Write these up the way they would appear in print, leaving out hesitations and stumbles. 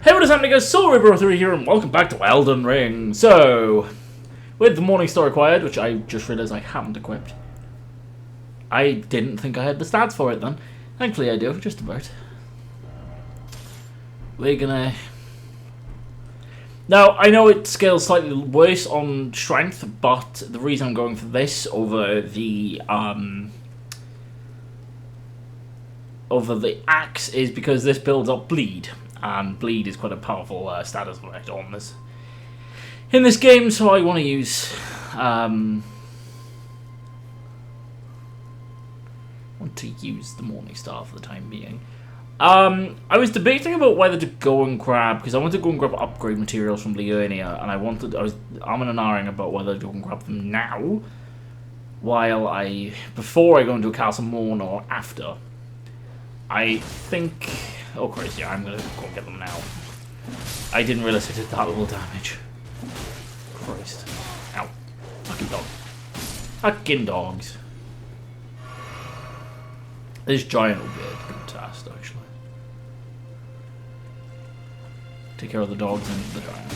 Hey, what is happening guys? Soul3 here and welcome back to Elden Ring. So, with the Morning Star acquired, which I just realised I haven't equipped. I didn't think I had the stats for it then. Thankfully I do, just about. We're gonna... Now, I know it scales slightly worse on strength, but the reason I'm going for this over the axe is because this builds up bleed. And bleed is quite a powerful status effect on this in this game, so I want to use the Morning Star for the time being. I was debating about whether to go and grab, because I wanted to go and grab upgrade materials from Liurnia, and I was umming and ahhing about whether to go and grab them now, before I go into a Castle Morn or after. I think. Oh Christ, yeah, I'm gonna go and get them now. I didn't realise I did that little damage. Christ. Ow. Fucking dog. Fucking dogs. This giant will be a good task, actually. Take care of the dogs and the giant.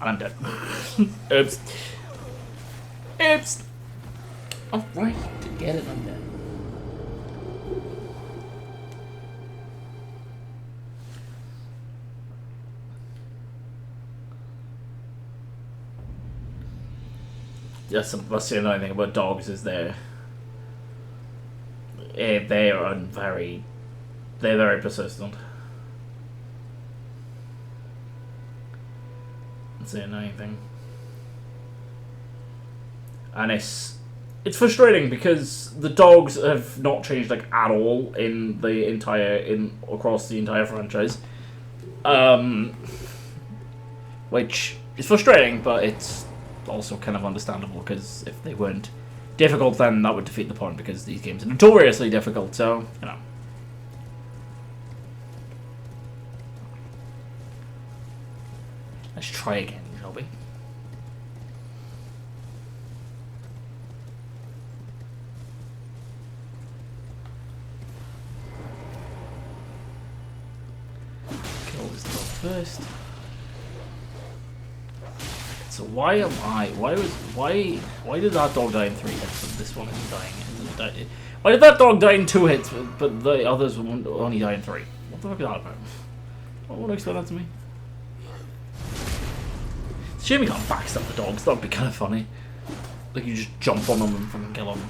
I'm dead. Oops. Oops. Alright, to get it, I'm dead. That's the annoying thing about dogs is they're very persistent. That's the annoying thing. And it's frustrating because the dogs have not changed like at all in the across the entire franchise. Which is frustrating, but it's also kind of understandable because if they weren't difficult, then that would defeat the point because these games are notoriously difficult, so, you know. Let's try again, shall we? Kill this dog first. So why did that dog die in 3 hits and this one isn't dying? Why did that dog die in 2 hits but the others only die in 3? What the fuck is that about? Want to explain that to me? It's a shame you can't backstab the dogs, that would be kind of funny. Like you just jump on them and fucking kill them.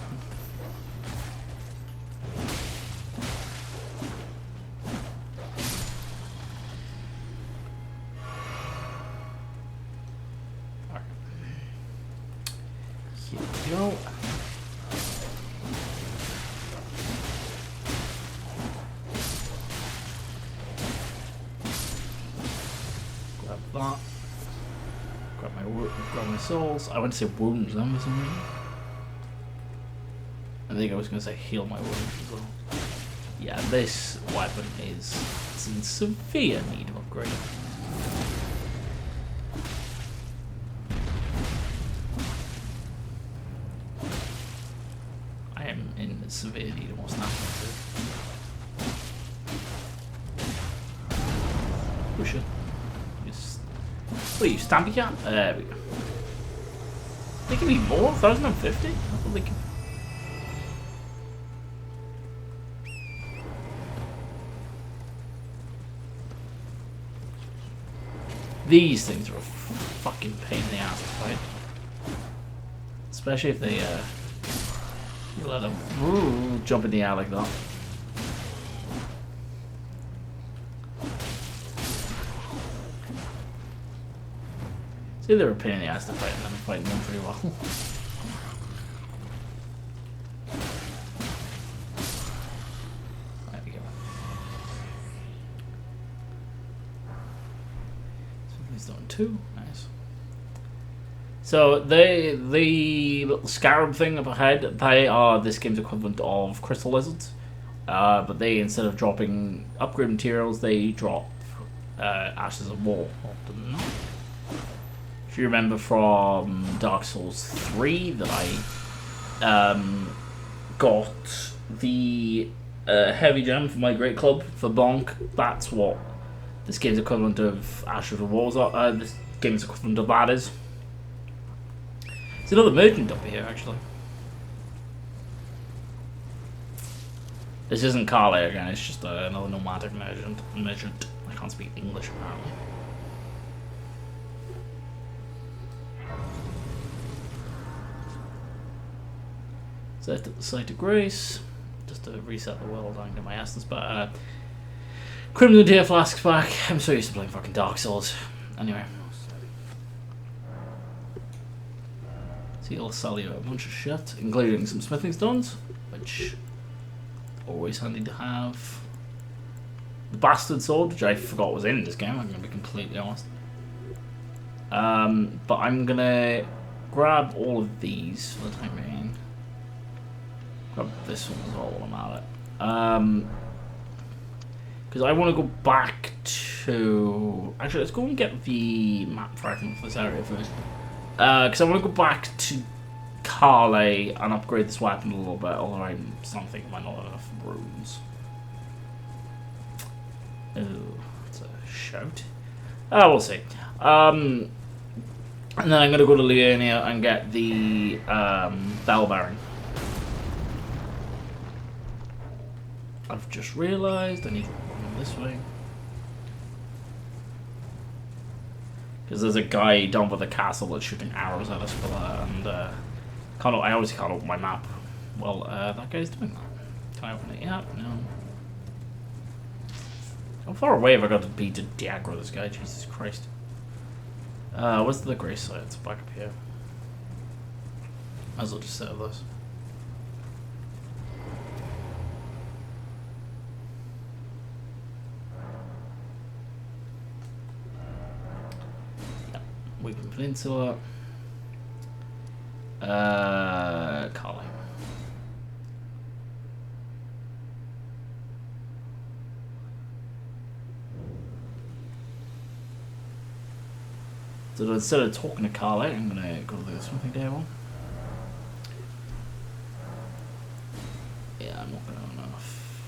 Here we go. Grab that. Grab my souls. I went to say wounds then for some reason. I think I was going to say heal my wounds as well. Yeah, this weapon is in severe need of upgrade. I am in severe need of more snapping. Push it. What are you, Stampy Cat? There we go. They can be more? 1,050? I thought they can. These things are a fucking pain in the ass to fight. Especially if they, you let them jump in the air like that. See, they're a pain in the ass to fight, and I'm fighting them pretty well. There we go. Something's done 2. Nice. So, the little scarab thing up ahead, they are this game's equivalent of crystal lizards. But they, instead of dropping upgrade materials, they drop ashes of war. Often. If you remember from Dark Souls 3 that I got the heavy gem for my great club for Bonk. That's what this game's equivalent of Ash of the Wars. This game's equivalent of that is. There's another merchant up here, actually. This isn't Carly again, it's just another nomadic merchant. I can't speak English, apparently. Set at the site of grace. Just to reset the world, I can get my essence back. Crimson Tear Flasks back. I'm so used to playing fucking Dark Souls. Anyway. So he'll sell you a bunch of shit, including some smithing stones, which always handy to have. The bastard sword, which I forgot was in this game, I'm going to be completely honest. But I'm going to grab all of these for the time being. Grab this one as well while I'm at it. Because I want to go back to... Actually, let's go and get the map fragment for this area first. Because I want to go back to Carly and upgrade this weapon a little bit, although I'm starting to think I might not have enough runes. Oh, that's a shout. We'll see. And then I'm going to go to Liurnia and get the bell bearing. I've just realised I need to run this way. Because there's a guy down by the castle that's shooting arrows at us for that, and I always can't open my map. Well, that guy's doing that. Can I open it? Yeah, no. How far away have I got to be to aggro this guy? Jesus Christ. Where's the grace site? It's back up here. Might as well just set this. Weeping Peninsula. Carly. So instead of talking to Carly, I'm gonna go to the smithing table. Yeah, I'm not gonna have enough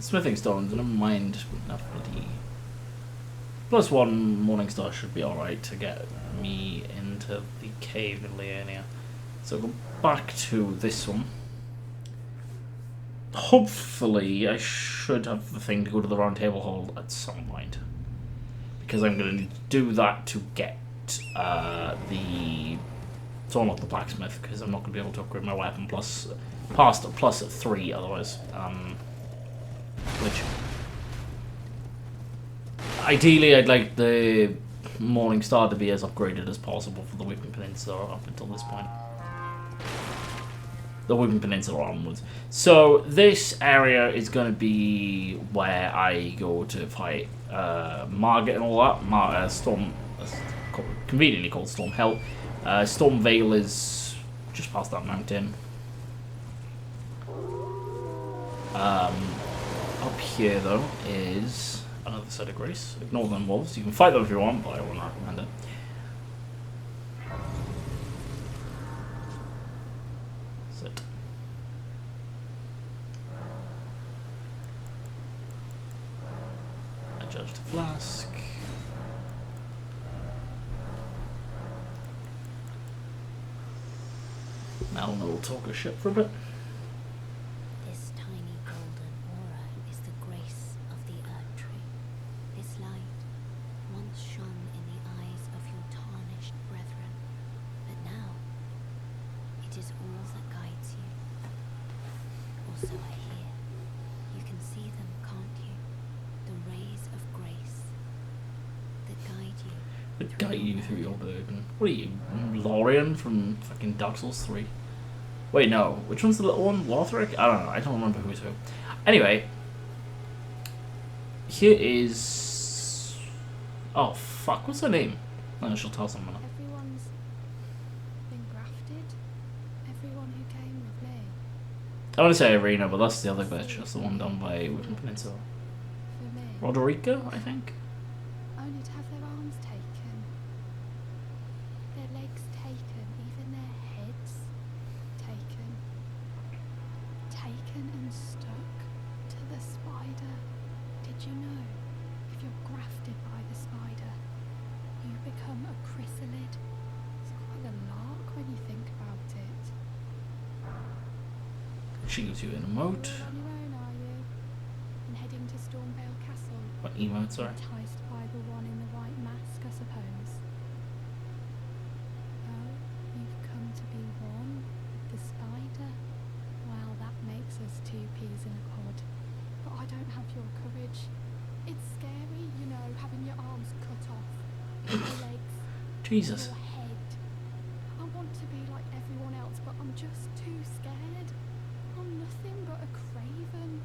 smithing stones, never mind enough bloody. +1 Morning Star should be alright to get me into the cave in Liurnia. So go back to this one. Hopefully I should have the thing to go to the Round Table Hall at some point. Because I'm going to need to do that to get to unlock the blacksmith, because I'm not going to be able to upgrade my weapon past +3 otherwise. Which... Ideally, I'd like the Morning Star to be as upgraded as possible for the Weeping Peninsula up until this point. The Weeping Peninsula onwards. So, this area is going to be where I go to fight Margit and all that. Storm, conveniently called Storm Hill. Storm Vale is just past that mountain. Up here, though, is... another set of grace. Ignore them wolves. You can fight them if you want, but I wouldn't recommend it. Sit. Adjust the flask. Now we'll talk a shit for a bit. Guide you through your burden. What are you, Lorian from fucking Dark Souls 3? Wait, no. Which one's the little one? Lothric? I don't know. I don't remember who's who. Anyway. Here is... Oh, fuck. What's her name? No, she'll tell someone. Everyone's been grafted. Everyone who came with me. I want to say Irina, but that's the other bitch. That's the one done by Weeping Peninsula. For me. Roderica, I think? Only to have their arms taken. She gives you an You're emote. on your own, are you? And heading to Stormvale Castle? What emote, sorry? Enticed by the one in the white mask, I suppose. Oh, you've come to be one? The spider? Well, that makes us two peas in a pod. But I don't have your courage. It's scary, you know, having your arms cut off, your legs, Jesus. your head. I want to be like everyone else, but I'm just too scared. I'm nothing but a craven.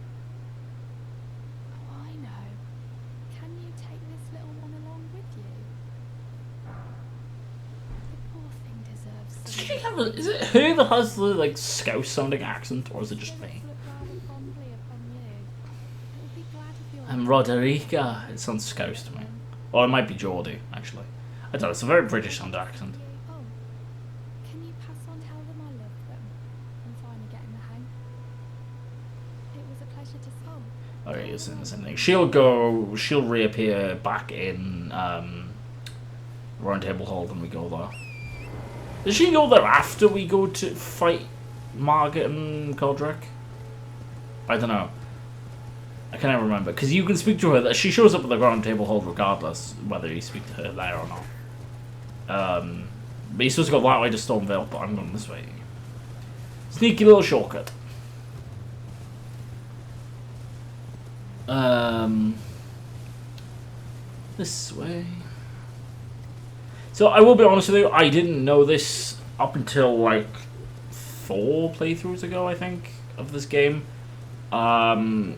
Oh, I know. Can you take this little one along with you? The poor thing deserves Does some. she have a, is it her that has the like Scouse sounding accent, or is it just me? Look rather fondly upon you. It'll be glad of your. I'm Roderica. It sounds Scouse to me. Or it might be Geordie, actually. I don't know, it's a very British sound accent. Oh, can you pass on tell them I love them? I'm finally getting the hang. It was a pleasure to see. Okay, it's in the same thing. She'll reappear back in Round Table Hall when we go there. Does she go there after we go to fight Margaret and Godric? I don't know. I can't remember, because you can speak to her. She shows up at the Round Table Hall regardless, whether you speak to her there or not. But you're supposed to go that way to Stormvale, but I'm going this way. Sneaky little shortcut. This way. So I will be honest with you, I didn't know this up until like 4 playthroughs ago, I think, of this game. I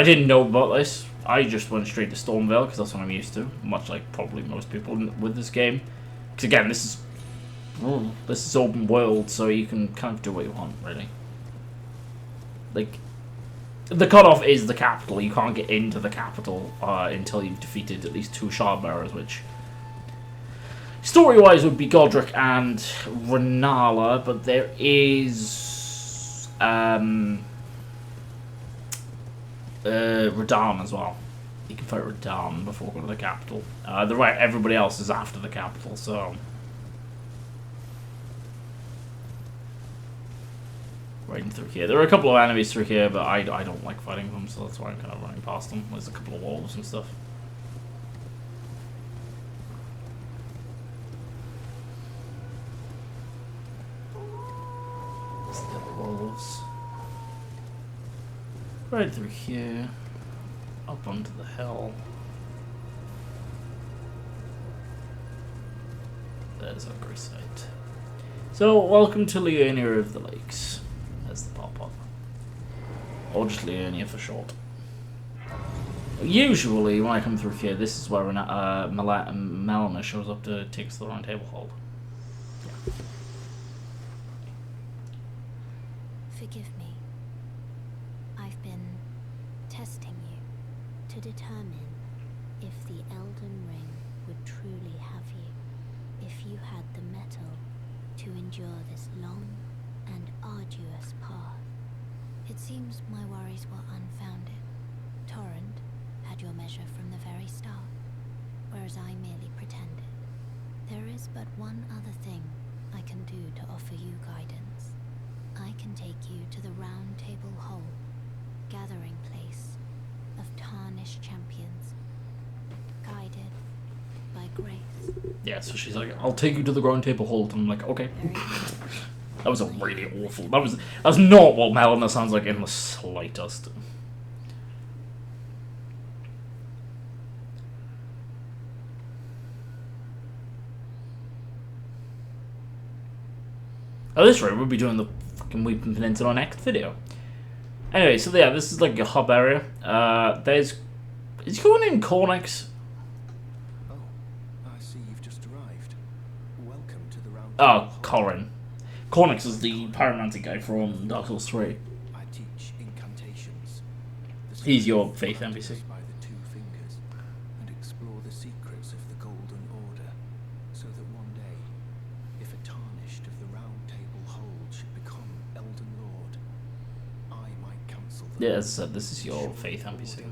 didn't know about this. I just went straight to Stormvale because that's what I'm used to, much like probably most people with this game. Because again, this is open world, so you can kind of do what you want, really. Like, the cutoff is the capital. You can't get into the capital until you've defeated at least 2 Shardbearers, which story-wise would be Godric and Renala, but there is Radahn as well. You can fight Radahn before going to the capital. Everybody else is after the capital, so riding through here. There are a couple of enemies through here, but I don't like fighting them, so that's why I'm kind of running past them. There's a couple of wolves and stuff. There's the other wolves. Right through here, up onto the hill. There's our great sight. So, welcome to Liurnia of the Lakes. That's the pop-up. Or just Liurnia for short. Usually, when I come through here, this is where Melina shows up to take us to the Round Table Hold. Forgive me. I've been testing you to determine if the Elden Ring would truly have you, if you had the mettle to endure this long and arduous path. It seems my worries were unfounded. Torrent had your measure from the very start, whereas I merely pretended. There is but one other thing I can do to offer you guidance. I can take you to the Round Table Hall, gathering place of tarnished champions, guided by grace. Yeah, so she's like, I'll take you to the Round Table Hold. And I'm like, okay. That was a really awful. That's not what Melina sounds like in the slightest. At this rate, we'll be doing the fucking Weeping Peninsula next video. Anyway, so yeah, this is like a hub area. Is he going in Cornix? Oh, I see you've just arrived. Welcome to the Round Oh, Corin. Cornix is the pyromancy guy from Dark Souls 3. I teach incantations. He's your faith NPC. By the 2 fingers, and explore the secrets of the Golden Order, so that one day, if a tarnished of the Round Table Hold should become Elden Lord, I might counsel them. Yeah, as I said, this is your faith NPC.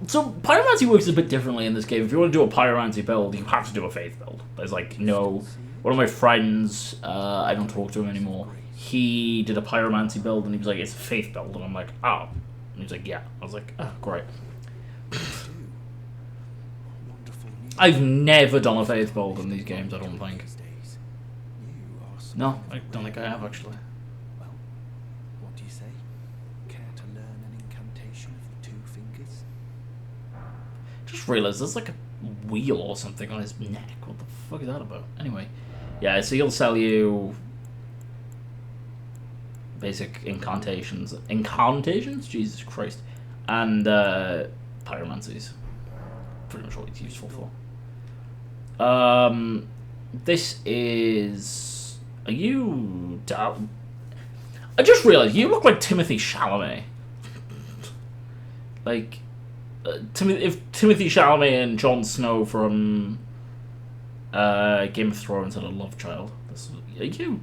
So pyromancy works a bit differently in this game. If you want to do a pyromancy build, you have to do a faith build. There's like no. One of my friends, I don't talk to him anymore. he did a pyromancy build, and he was like, it's a faith build, and I'm like, oh. And he was like, yeah. I was like, oh, great. I've never done a faith build in these games, I don't think. No, I don't think I have, actually. Well, what do you say? Care to learn an incantation of the two fingers? Just realised there's like a wheel or something on his neck. What the fuck is that about? Anyway, yeah, so he'll sell you basic incantations. Incantations? Jesus Christ. And pyromancies. Pretty much what it's useful for. This is... Are you... I just realised you look like Timothy Chalamet. Like... if Timothy Chalamet and Jon Snow from Game of Thrones had a love child, are you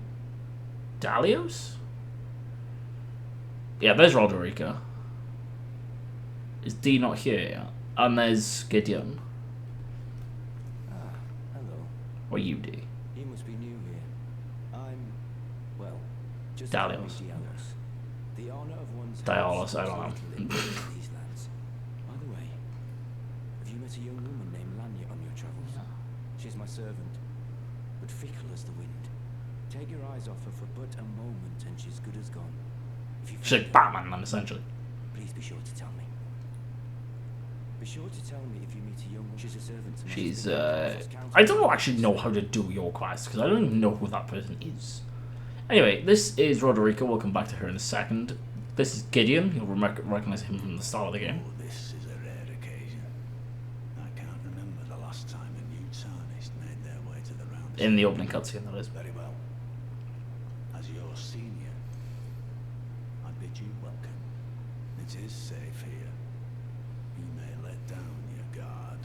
Dalios? Yeah, there's Roderica. Is D not here yet? And there's Gideon. Ah, hello. Or you, D. You must be new here. I'm, well, just Dalios. Dialos. The honor of one's Dialos, I don't know. these lands. By the way, have you met a young woman named Liurnia on your travels? Yeah. She's my servant, but fickle as the wind. Take your eyes off her for but a moment, and she's good as gone. If you She's like Batman, then, essentially. please be sure to tell me. Be sure to tell me if you meet a young woman. She's a servant to my She's, husband. I don't actually know how to do your quest, because I don't even know who that person is. Anyway, this is Roderica. We'll come back to her in a second. This is Gideon. You'll recognize him from the start of the game. Oh, this is a rare occasion. I can't remember the last time a new tarnished made their way to the round. In the opening cutscene, that is. Very well. As your senior, I bid you welcome. It is safe here. You may let down your guard.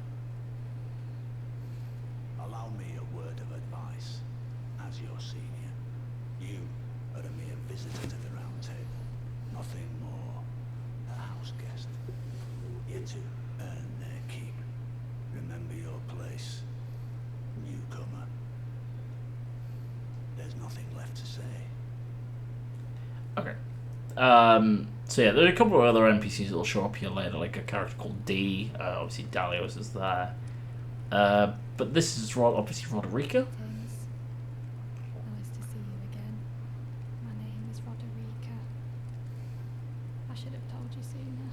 Allow me a word of advice. As your senior, you are a mere visitor to the round table. Nothing more. A house guest. Here to earn their keep. Remember your place. Newcomer. There's nothing left to say. Okay. So yeah, there are a couple of other NPCs that will show up here later, like a character called D. Obviously, Dalios is there. But this is obviously Roderica. Greetings. Nice to see you again. My name is Roderica. I should have told you sooner.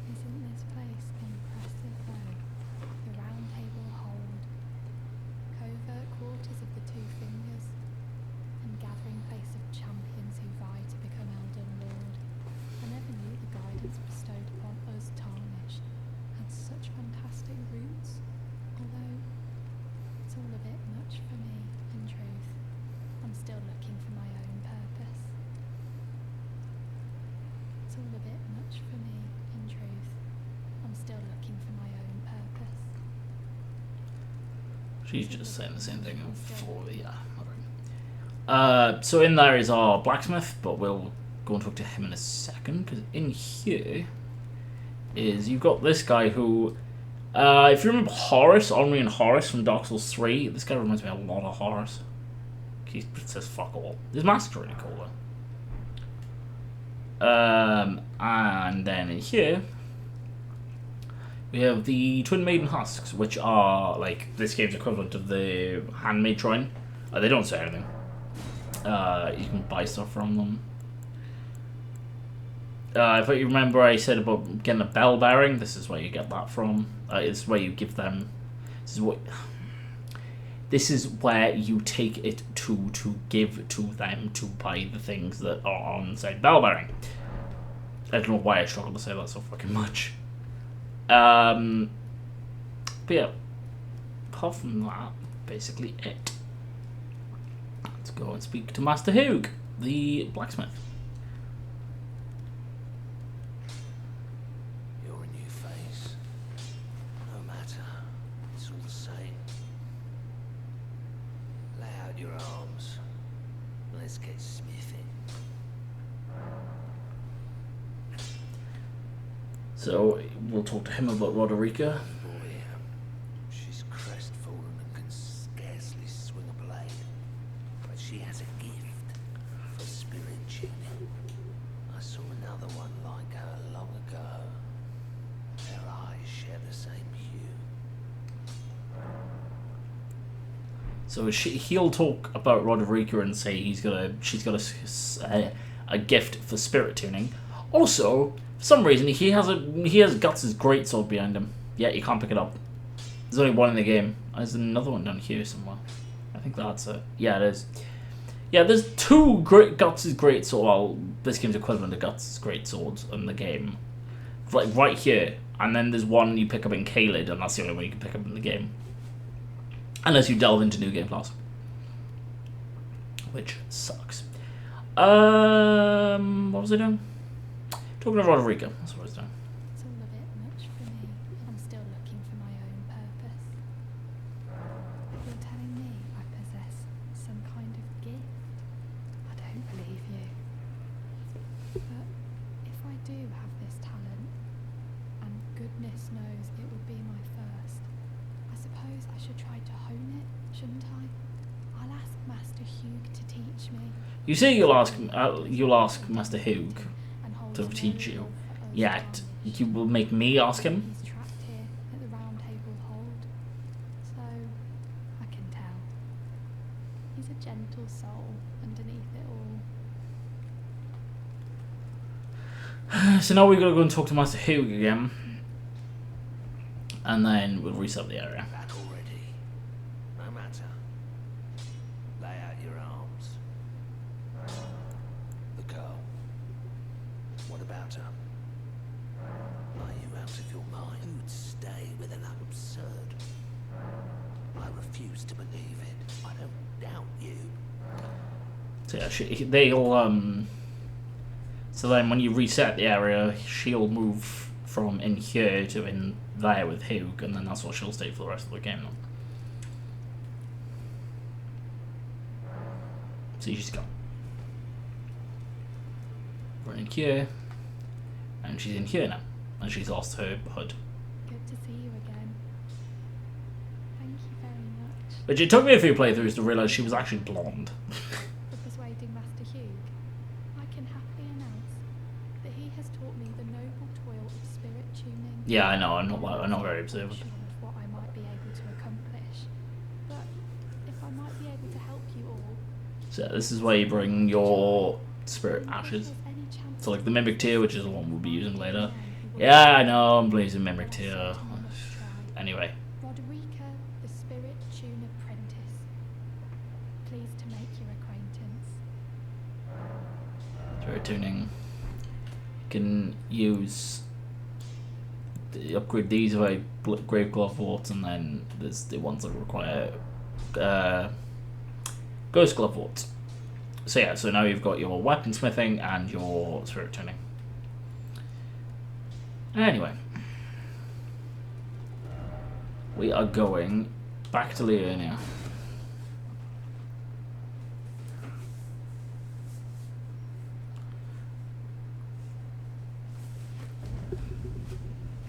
Isn't this place impressive though? The round table hold, covert quarters of the two fingers, and gathering place of champions who vie to become Elden Lord. I never knew the guidance bestowed upon us tarnished had such fantastic roots, although it's all a bit much for me, in truth. I'm still looking for my own purpose. It's all a bit much for me, in truth. I'm still looking for my own purpose. She's just saying the same thing before, yeah. So in there is our blacksmith, but we'll go and talk to him in a second, because in here is, you've got this guy who, if you remember Horus, Omri and Horus from Dark Souls 3, this guy reminds me a lot of Horus. He says fuck all. His mask's really cool though. And then in here, we have the Twin Maiden Husks, which are like this game's equivalent of the handmade shrine. They don't say anything. You can buy stuff from them. If you remember, I said about getting a bell bearing. This is where you get that from. It's where you give them. This is where you take it to give to them to buy the things that are on said bell bearing. I don't know why I struggle to say that so fucking much. But yeah, apart from that, basically it. Let's go and speak to Master Hugh, the blacksmith. You're a new face. No matter. It's all the same. Lay out your arms. Let's get smithing. So we'll talk to him about Roderica. Boy, she's crestfallen and can scarcely swing a blade. But she has a gift for So he'll talk about Roderica and say she's got a gift for spirit tuning. Also, for some reason he has Guts' greatsword behind him. Yeah, you can't pick it up. There's only one in the game. There's another one down here somewhere. I think that's it. Yeah, it is. Yeah, there's two Guts' greatsword. Well, this game's equivalent to Guts' greatswords in the game, like right here. And then there's one you pick up in Caelid, and that's the only one you can pick up in the game. Unless you delve into New Game Plus. Which sucks. What was I doing? Talking to Roderica. That's what I was doing. It's all a bit much for me. I'm still looking for my own purpose. You're telling me I possess some kind of gift? I don't believe you. But if I do have this talent, and goodness knows it would be my first, I suppose I should try to hone it, shouldn't I? I'll ask Master Hugh to teach me. You say you'll ask Master Hugh And hold to no teach you. love for us Yet tarnished. you will make me ask him. He's trapped here at the Round Table Hold, so I can tell. He's a gentle soul underneath it all. So now we've got to go and talk to Master Hugh again. And then we'll reset the area. Back already. No matter. Lay out your arms. The girl. What about her? Are you out of your mind? Who'd stay with an absurd? I refuse to believe it. I don't doubt you. So yeah, so then when you reset the area, she'll move from in here to in there with Hugh, and then that's what she'll stay for the rest of the game now. See, she's gone. We're in here, and she's in here now, and she's lost her hood. Good to see you again. Thank you very much Which it took me a few playthroughs to realise she was actually blonde. for persuading Master Hugh. I can happily announce that he has taught me the noble toil of spirit tuning. Yeah, I know, I'm not very observant. Sure of what I might be able to accomplish, but if I might be able to help you all. So this is where you bring your spirit ashes. If there's any chance So like the Mimic Tear, which is the one we'll be using later. man who will Yeah, I know, I'm using Mimic Tear. I must try. Anyway. Roderica, the Spirit Tune Apprentice. Pleased to make your acquaintance. Spirit tuning. You can use upgrade these by Grave Glove Warts, and then there's the ones that require Ghost Glove Warts. So yeah, so now you've got your weaponsmithing and your spirit tuning. Anyway, we are going back to Liurnia.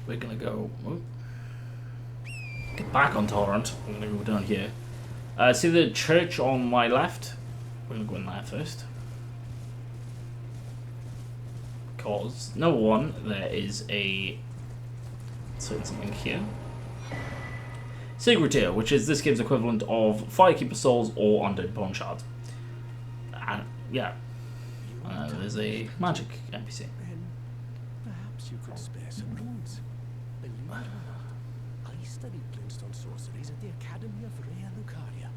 We're gonna go. Get back on Torrent. We're gonna go down here. See the church on my left? We're gonna go in there first. Because, number one, there is a certain something here. Secret, which is this game's equivalent of Firekeeper Souls or Undead Bone Shards. And, yeah. There's a magic NPC. Then perhaps you could spare some runes. Believe it or not, I studied glintstone sorceries at the Academy of Rhea Lucaria.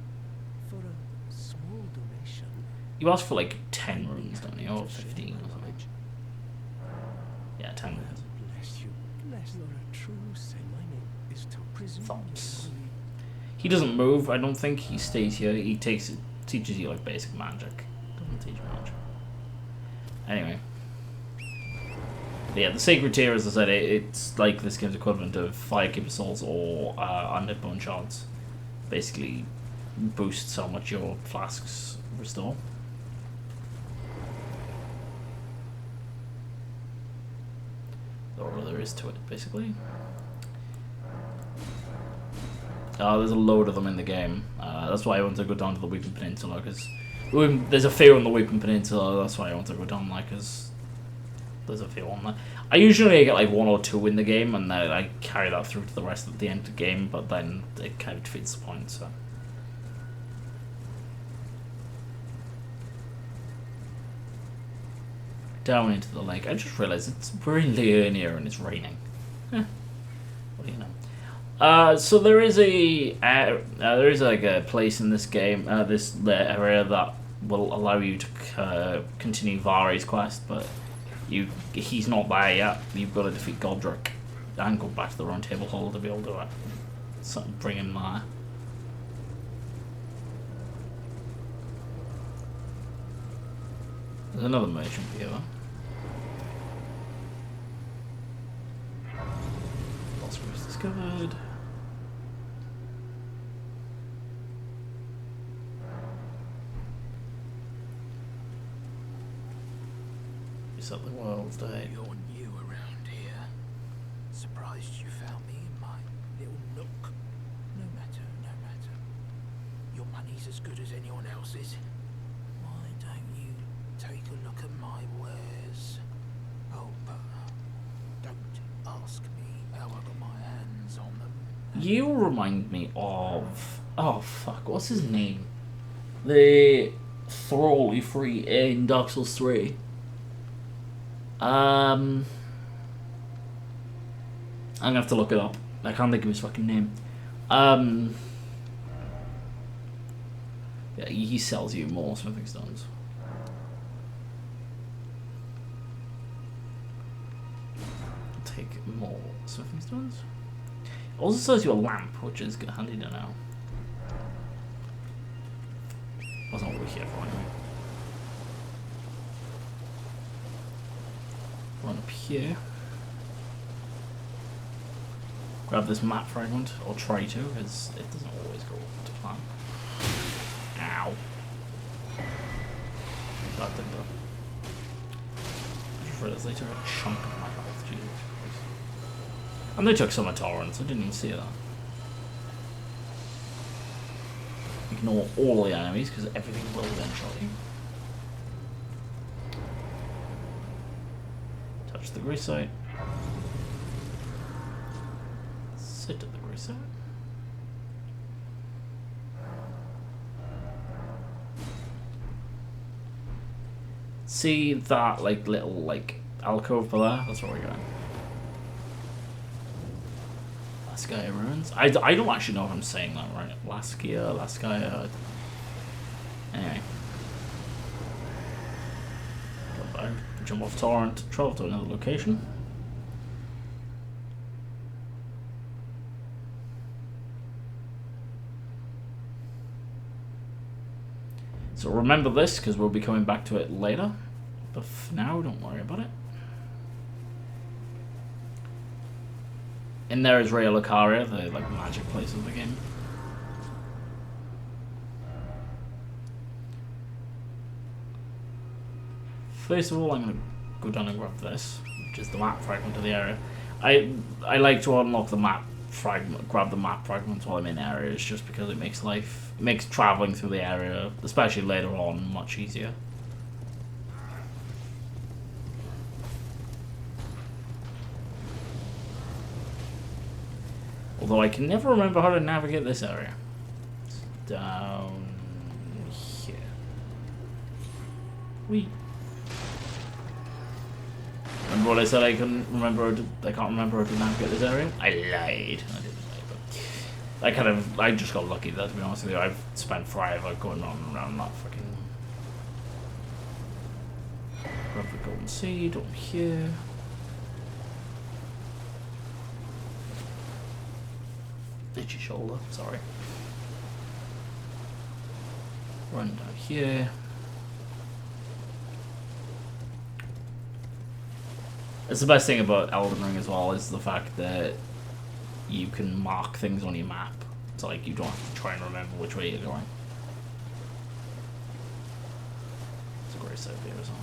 For a small donation. You asked for like 10 runes, don't you? Or 15 or something. Yeah, 10 runes. Bless you. Bless you're a true saint. My name is to presume Thoughts. you He doesn't move, I don't think. He stays here. He teaches you like basic magic. Doesn't teach much. Anyway. But yeah, the Sacred Tier, as I said, it's like this game's equivalent of Firekeeper Souls or Undead Bone Shards. Basically, boosts how much your flasks restore. That's all there is to it, basically. There's a load of them in the game. That's why I want to go down to the Weeping Peninsula, because there's a few on the Weeping Peninsula. That's why I want to go down there, because there's a few on there. I usually get like 1 or 2 in the game, and then I carry that through to the rest of the end of the game, but then it kind of defeats the point, so. down into the lake. I just realised we're in Liurnia and it's raining. What do you know? So there is like a place in this game, this area that will allow you to continue Vari's quest, but he's not there yet. You've got to defeat Godric and go back to the Round Table Hall to be able to bring him there. There's another merchant here. Lost was discovered. Reset the world's day. You're new around here. Surprised you found me in my little nook. No matter, no matter. Your money's as good as anyone else's. Why don't you take a look at my wares? Oh, but don't ask me how I got my hands on them. You remind me of... Oh, fuck. What's his name? The thrall you free in Dark Souls 3. I'm gonna have to look it up. I can't think of his fucking name. Yeah, he sells you more smithing stones. Take more smithing stones. Also sells you a lamp, which is handy to know. That's not what we're here for anyway. Run up here. Grab this map fragment, or try to, because it doesn't always go to plan. Ow. That didn't go. I just realised they took a chunk of my health, Jesus Christ. And they took some torrents, I didn't even see that. Ignore all the enemies, because everything will eventually. Touch the grease site. Sit at the grease site. See that little alcove below? That's where we're going. Laskia ruins. I don't actually know if I'm saying that right. Laskia. Anyway. Jump off torrent, travel to another location. So remember this, because we'll be coming back to it later. But for now, don't worry about it. In there is Raya Lucaria, the magic place of the game. First of all, I'm going to go down and grab this, which is the map fragment of the area. I like to unlock the map fragment, grab the map fragments while I'm in areas, just because it makes traveling through the area, especially later on, much easier. Although I can never remember how to navigate this area. It's down here. Remember what I said? I couldn't remember. I can't remember how to navigate this area. I lied. I didn't lie, but I just got lucky there. To be honest with you, I've spent forever going on and around that fucking. Grab the golden seed over here. Itchy shoulder. Sorry. Run down here. It's the best thing about Elden Ring as well, is the fact that you can mark things on your map. It's like you don't have to try and remember which way you're going. It's a great set here as well.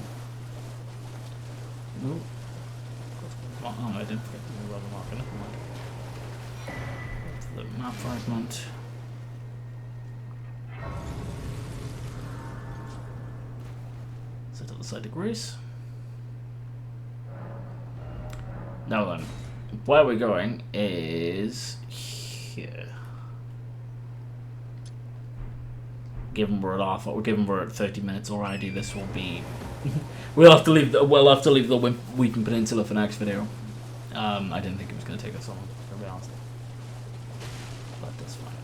Nope. Oh, I didn't forget to move the marker. Never mind. The map fragment. Set to the side of Greece. Now then, where we're going is here. given we're at 30 minutes already, this will be. we'll have to leave the Weeping Peninsula for next video. I didn't think it was going to take us so long, to be honest. But that's fine.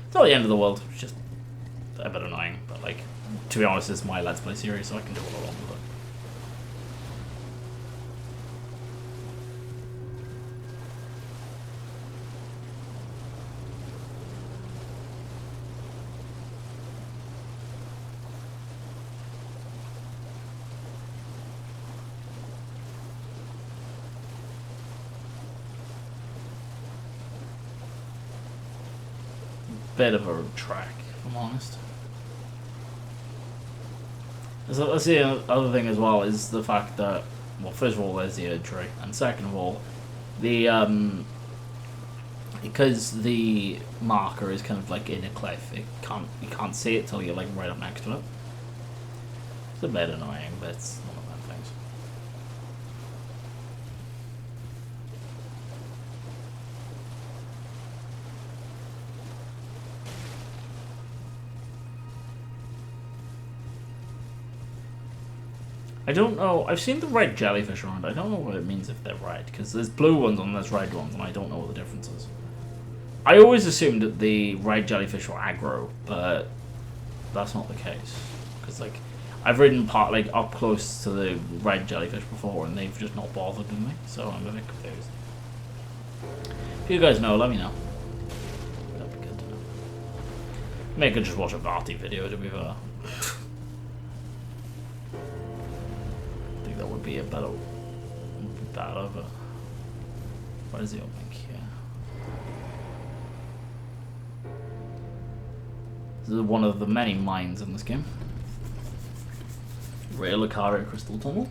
It's not the end of the world. It's just a bit annoying. But like, to be honest, it's my Let's Play series, so I can do what I want with it. Bit of a track, if I'm honest. So that's the other thing as well, is the fact that, well, first of all, there's the tree, and second of all, the because the marker is kind of like in a cliff, you can't see it till you're like right up next to it. It's a bit annoying, but it's one of them things. I don't know. I've seen the red jellyfish around. I don't know what it means if they're red, because there's blue ones and there's red ones, and I don't know what the difference is. I always assumed that the red jellyfish were aggro, but that's not the case. Because like, I've ridden up close to the red jellyfish before, and they've just not bothered with me, so I'm a bit confused. If you guys know, let me know. That'd be good to know. Maybe I could just watch a Varty video, to be fair. That would be a better but what is the opening here? This is one of the many mines in this game. Relicaria Crystal Tunnel.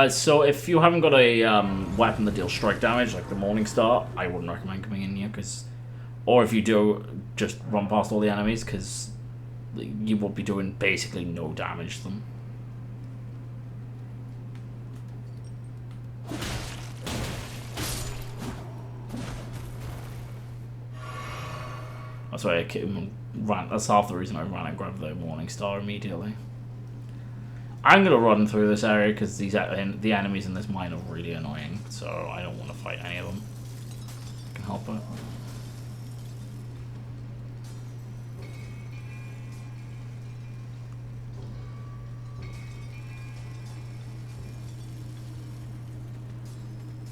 So if you haven't got a weapon that deals strike damage, like the Morning Star, I wouldn't recommend coming in here, or if you do, just run past all the enemies, because you will be doing basically no damage to them. That's why that's half the reason I ran and grabbed the Morning Star immediately. I'm going to run through this area because the enemies in this mine are really annoying, so I don't want to fight any of them. I can help it.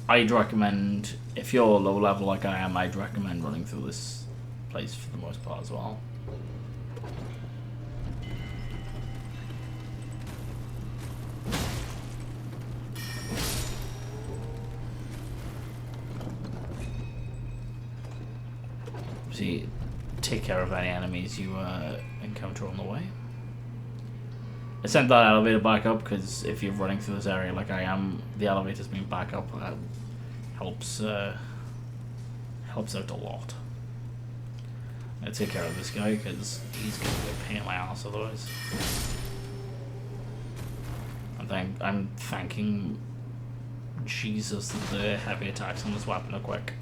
I'd recommend, if you're low level like I am, I'd recommend running through this place for the most part as well. See, take care of any enemies you encounter on the way. I sent that elevator back up because if you're running through this area like I am, the elevator's being back up helps out a lot. I take care of this guy because he's gonna be a pain in my ass otherwise. I'm thanking Jesus that the heavy attacks on this weapon are quick.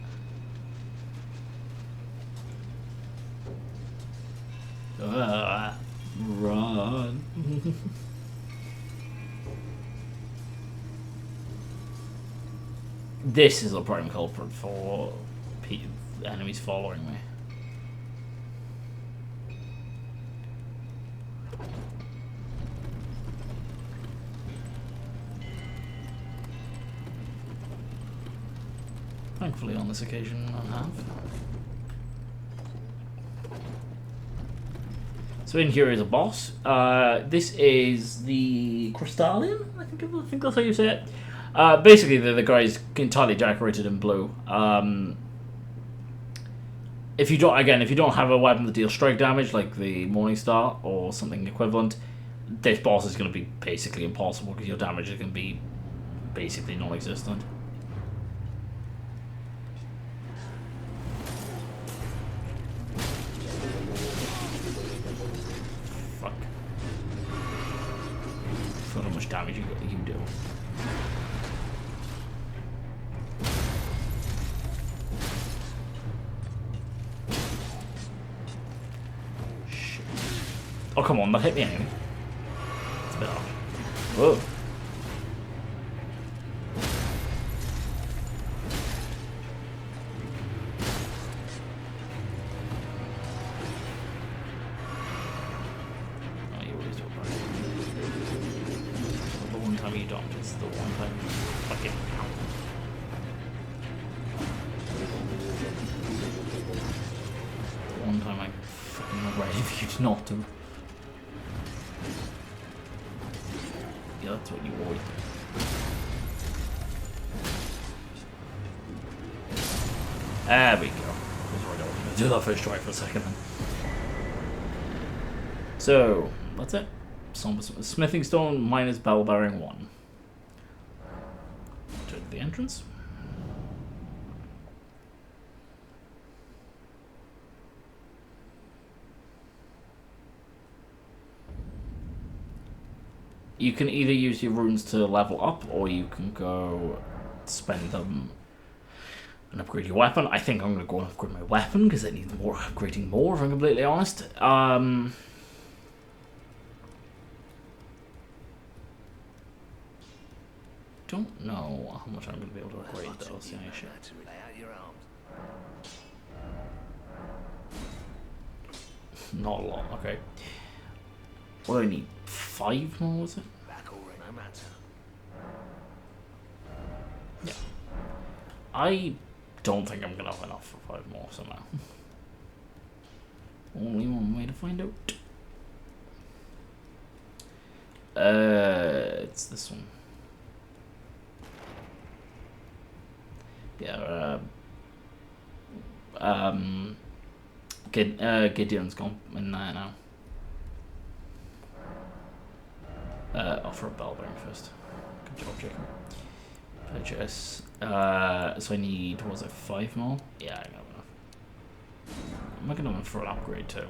Run. This is a prime culprit for enemies following me. Thankfully on this occasion I have. So in here is a boss. This is the Crystallian, I think that's how you say it. Basically, the guy's entirely decorated in blue. If you don't have a weapon that deals strike damage, like the Morning Star or something equivalent, this boss is going to be basically impossible because your damage is going to be basically non-existent. do. Shit. Oh, come on, that hit me anyway. It's a bit off. Whoa. You don't, it's the one time fucking count. The one time I fucking regret if you did not do. Yeah, that's what you always do. There we go. That's why I don't want to do that first try for a second then. So, that's it. Smithing stone minus bell bearing 1. To the entrance. You can either use your runes to level up, or you can go spend them and upgrade your weapon. I think I'm going to go and upgrade my weapon because it needs more upgrading more, if I'm completely honest. Don't know how much I'm going to be able to upgrade though, so yeah, shit. Not a lot, okay. What do I need? 5 more, was it? Yeah. I don't think I'm going to have enough for 5 more somehow. Only one way to find out. It's this one. Yeah, Gideon's gone in there now. Offer a bell bearing first. Good job, Jacob. Purchase. So I need, what was it, 5 more? Yeah, I got enough. I'm looking on for an upgrade too.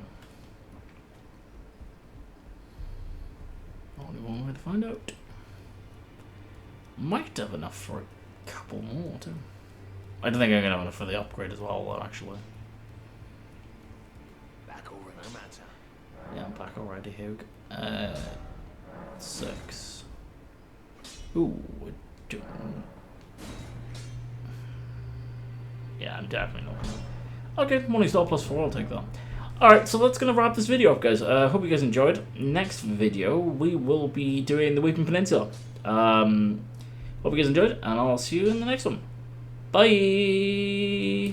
Only one way to find out. Might have enough for a couple more too. I don't think I'm gonna have enough for the upgrade as well, though, actually. Back already, no matter. Yeah, I'm back already, Hugh. 6. Ooh, we're doing... Yeah, I'm definitely not gonna... Okay, Morning Star +4, I'll take that. Alright, so that's gonna wrap this video up, guys. Hope you guys enjoyed. Next video, we will be doing the Weeping Peninsula. Hope you guys enjoyed, and I'll see you in the next one. Bye!